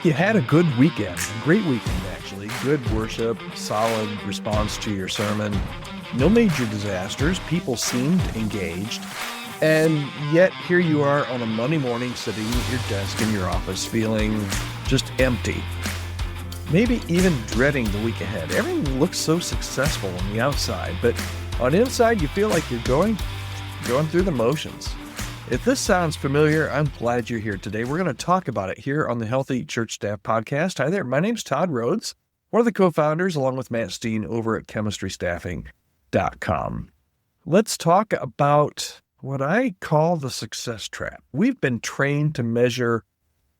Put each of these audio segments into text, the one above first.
You had a good weekend, a great weekend actually. Good worship, solid response to your sermon. No major disasters. People seemed engaged. And yet here you are on a Monday morning sitting at your desk in your office feeling just empty. Maybe even dreading the week ahead. Everything looks so successful on the outside, but on the inside you feel like you're going through the motions. If this sounds familiar, I'm glad you're here today. We're going to talk about it here on the Healthy Church Staff Podcast. Hi there, my name's Todd Rhoades, one of the co-founders along with Matt Steen over at chemistrystaffing.com. Let's talk about what I call the success trap. We've been trained to measure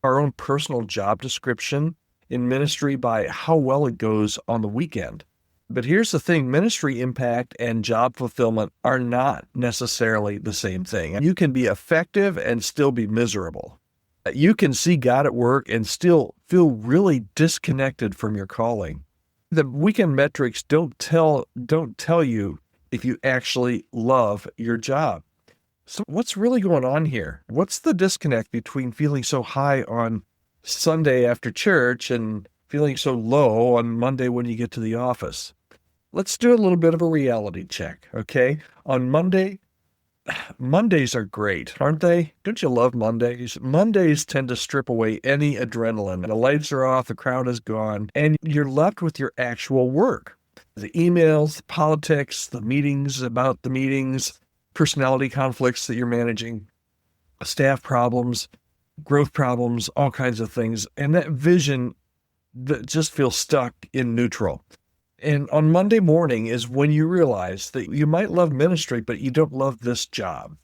our own personal job description in ministry by how well it goes on the weekend. But here's the thing, ministry impact and job fulfillment are not necessarily the same thing. You can be effective and still be miserable. You can see God at work and still feel really disconnected from your calling. The weekend metrics don't tell you if you actually love your job. So what's really going on here? What's the disconnect between feeling so high on Sunday after church and feeling so low on Monday when you get to the office? Let's do a little bit of a reality check, okay? On Mondays are great, aren't they? Don't you love Mondays? Mondays tend to strip away any adrenaline. The lights are off, the crowd is gone, and you're left with your actual work. The emails, the politics, the meetings about the meetings, personality conflicts that you're managing, staff problems, growth problems, all kinds of things, and that vision that just feels stuck in neutral. And on Monday morning is when you realize that you might love ministry, but you don't love this job.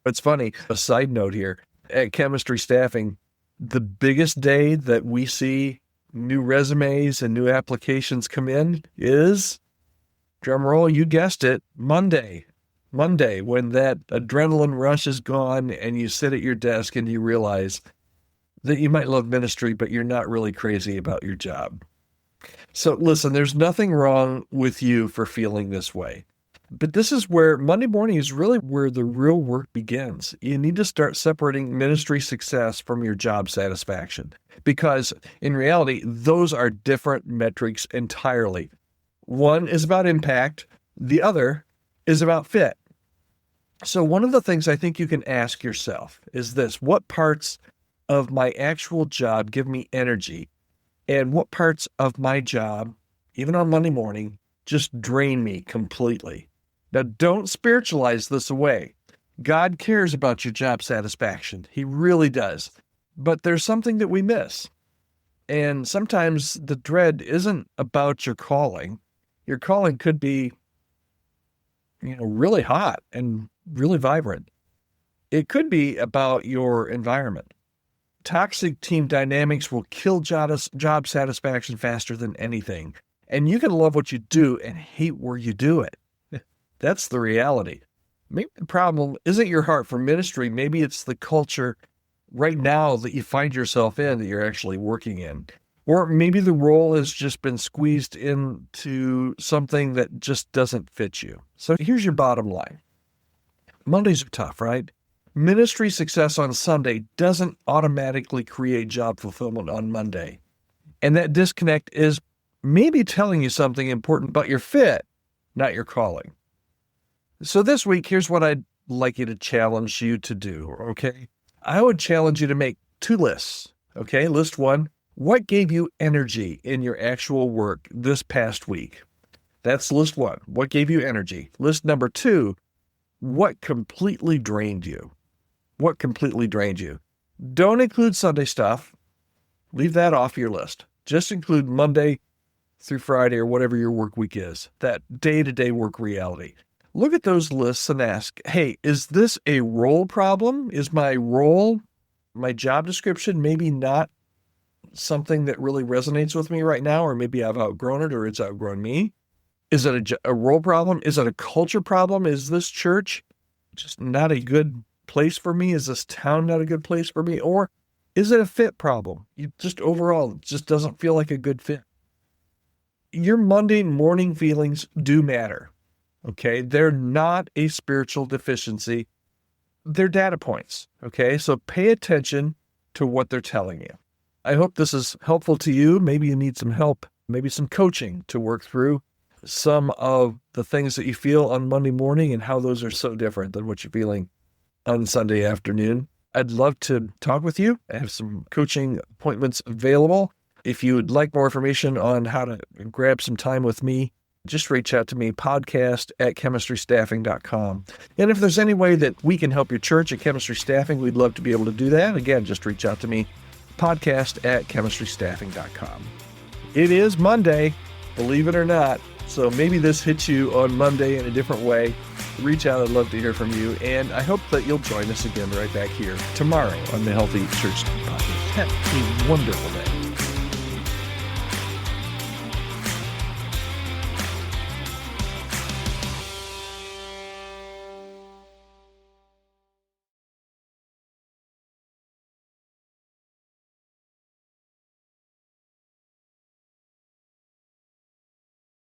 It's funny, a side note here, at Chemistry Staffing, the biggest day that we see new resumes and new applications come in is, drum roll, you guessed it, Monday. Monday, when that adrenaline rush is gone and you sit at your desk and you realize that you might love ministry, but you're not really crazy about your job. So listen, there's nothing wrong with you for feeling this way. But this is where Monday morning is really where the real work begins. You need to start separating ministry success from your job satisfaction. Because in reality, those are different metrics entirely. One is about impact. The other is about fit. So one of the things I think you can ask yourself is this: what parts of my actual job give me energy? And what parts of my job, even on Monday morning, just drain me completely? Now, don't spiritualize this away. God cares about your job satisfaction. He really does. But there's something that we miss. And sometimes the dread isn't about your calling. Your calling could be, really hot and really vibrant. It could be about your environment. Toxic team dynamics will kill job satisfaction faster than anything. And you can love what you do and hate where you do it. That's the reality. Maybe the problem isn't your heart for ministry. Maybe it's the culture right now that you find yourself in that you're actually working in. Or maybe the role has just been squeezed into something that just doesn't fit you. So here's your bottom line. Mondays are tough, right? Ministry success on Sunday doesn't automatically create job fulfillment on Monday. And that disconnect is maybe telling you something important about your fit, not your calling. So this week, here's what I'd like you to challenge you to do, okay? I would challenge you to make 2 lists, okay? List 1, what gave you energy in your actual work this past week? That's list 1, what gave you energy? List number 2, what completely drained you? What completely drained you? Don't include Sunday stuff. Leave that off your list. Just include Monday through Friday or whatever your work week is, that day-to-day work reality. Look at those lists and ask, hey, is this a role problem? Is my role, my job description, maybe not something that really resonates with me right now, or maybe I've outgrown it or it's outgrown me? Is it a role problem? Is it a culture problem? Is this church just not a good place for me? Is this town not a good place for me? Or is it a fit problem? You just overall, it just doesn't feel like a good fit. Your Monday morning feelings do matter, okay? They're not a spiritual deficiency. They're data points, okay? So pay attention to what they're telling you. I hope this is helpful to you. Maybe you need some help, maybe some coaching to work through some of the things that you feel on Monday morning and how those are so different than what you're feeling on Sunday afternoon. I'd love to talk with you. I have some coaching appointments available. If you would like more information on how to grab some time with me, just reach out to me, podcast@chemistrystaffing.com. And if there's any way that we can help your church at Chemistry Staffing, we'd love to be able to do that. Again, just reach out to me, podcast@chemistrystaffing.com. It is Monday, believe it or not. So maybe this hits you on Monday in a different way. Reach out. I'd love to hear from you. And I hope that you'll join us again right back here tomorrow on the Healthy Church Podcast. Have a wonderful day.